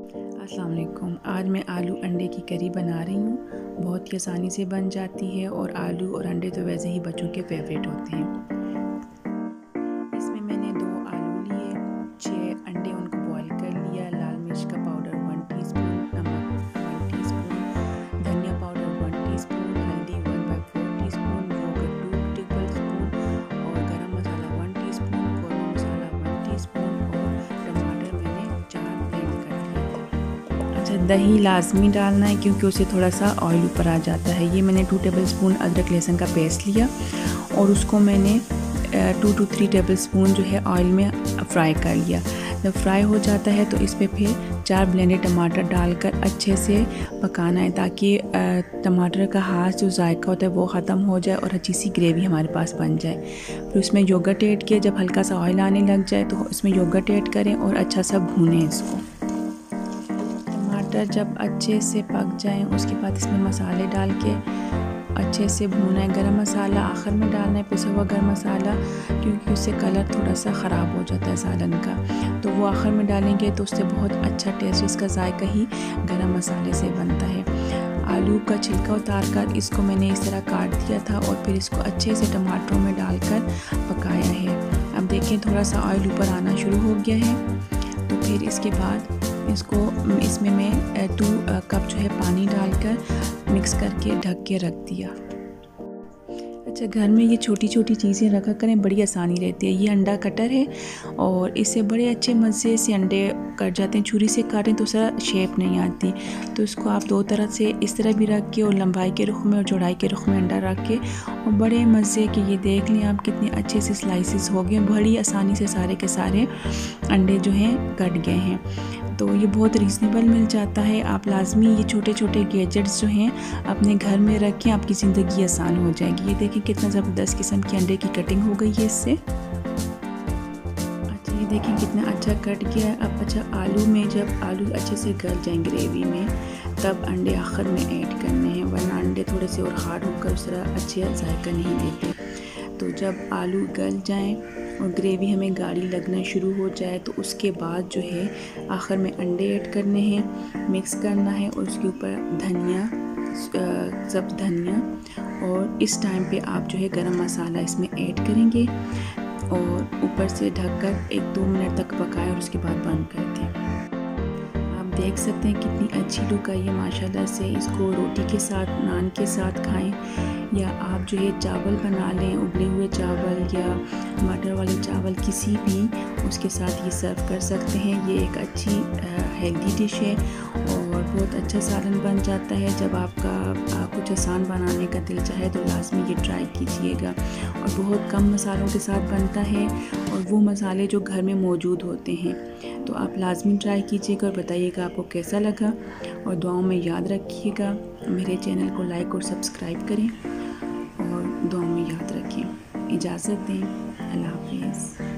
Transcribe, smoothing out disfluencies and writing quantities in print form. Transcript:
अस्सलाम वालेकुम। आज मैं आलू अंडे की करी बना रही हूँ। बहुत ही आसानी से बन जाती है और आलू और अंडे तो वैसे ही बच्चों के फेवरेट होते हैं। इसमें मैंने 2 आलू लिए, 6 अंडे उनको बॉईल कर लिया, लाल मिर्च का पाउडर 1 टीस्पून, नमक 1 टीस्पून, धनिया पाउडर 1 टीस्पून, हल्दी 1/4 टीस्पून, योगर्ट 2 टेबलस्पून और गरम मसाला 1 टीस्पून, कोरमा मसाला 1 टीस्पून और टमाटर मैंने 4 ब्लेंड कर लिए। अच्छा, दही लाजमी डालना है क्योंकि उससे थोड़ा सा ऑयल ऊपर आ जाता है। ये मैंने 2 टेबलस्पून अदरक लहसुन का पेस्ट लिया और उसको मैंने 2 to 3 टेबलस्पून जो है ऑयल में फ्राई कर लिया। जब फ्राई हो जाता है तो इस पे फिर 4 ब्लेंडेड टमाटर डालकर अच्छे से पकाना है ताकि टमाटर का हाथ जो जायका होता है वो ख़त्म हो जाए और अच्छी सी ग्रेवी हमारे पास बन जाए। फिर उसमें योगर्ट ऐड किया, जब हल्का सा ऑयल आने लग जाए तो इसमें योगर्ट ऐड करें और अच्छा सा भूनें इसको। टमाटर जब अच्छे से पक जाएं उसके बाद इसमें मसाले डाल के अच्छे से भूना है। गरम मसाला आखिर में डालना है, पिसा हुआ गरम मसाला, क्योंकि उससे कलर थोड़ा सा ख़राब हो जाता है सालन का, तो वो आखिर में डालेंगे तो उससे बहुत अच्छा टेस्ट, इसका जायका ही गरम मसाले से बनता है। आलू का छिलका उतार कर इसको मैंने इस तरह काट दिया था और फिर इसको अच्छे से टमाटरों में डालकर पकाया है। अब देखें थोड़ा सा ऑयल ऊपर आना शुरू हो गया है, तो फिर इसके बाद इसमें मैं 2 कप जो है पानी डालकर मिक्स करके ढक के रख दिया। अच्छा, घर में ये छोटी छोटी चीज़ें रखा करें, बड़ी आसानी रहती है। ये अंडा कटर है और इससे बड़े अच्छे मज़े से अंडे कट जाते हैं। छुरी से काटें तो सर शेप नहीं आती, तो इसको आप 2 तरह से इस तरह भी रख के और लंबाई के रुख में और चौड़ाई के रुख में अंडा रख के और बड़े मज़े के ये देख लें आप कितने अच्छे से स्लाइसेस हो गए। बड़ी आसानी से सारे के सारे अंडे जो हैं कट गए हैं, तो ये बहुत रीज़नेबल मिल जाता है। आप लाजमी ये छोटे छोटे गैजेट्स जो हैं अपने घर में रखें, आपकी ज़िंदगी आसान हो जाएगी। ये देखें कितना ज़बरदस्त किस्म की अंडे की कटिंग हो गई है इससे। अच्छा, ये देखें कितना अच्छा कट गया है। अब अच्छा, आलू में जब आलू अच्छे से गल जाएँ ग्रेवी में तब अंडे आखिर में ऐड करने हैं, वरना अंडे थोड़े से और हार्ड होकर उस तरह अच्छे जायका नहीं देते। तो जब आलू गल जाएं और ग्रेवी हमें गाढ़ी लगना शुरू हो जाए तो उसके बाद जो है आखिर में अंडे ऐड करने हैं, मिक्स करना है और उसके ऊपर धनिया, सब्ज़ धनिया, और इस टाइम पे आप जो है गरम मसाला इसमें ऐड करेंगे और ऊपर से ढककर 1-2 मिनट तक पकाएं और उसके बाद बंद कर दें। आप देख सकते हैं कितनी अच्छी लुक आई है माशाल्लाह से। इसको रोटी के साथ, नान के साथ खाएं या आप जो है चावल बना लें, उबले हुए चावल या मटर वाले चावल, किसी भी उसके साथ ये सर्व कर सकते हैं। ये एक अच्छी हेल्दी डिश है और बहुत अच्छा सालन बन जाता है। जब आपका कुछ आसान बनाने का दिल चाहे तो लाजमी ये ट्राई कीजिएगा। और बहुत कम मसालों के साथ बनता है और वो मसाले जो घर में मौजूद होते हैं, तो आप लाजमी ट्राई कीजिएगा और बताइएगा आपको कैसा लगा। और दुआओं में याद रखिएगा, मेरे चैनल को लाइक और सब्सक्राइब करें और दुआओं में याद रखें। इजाज़त दें, अल्लाह हाफ़िज़।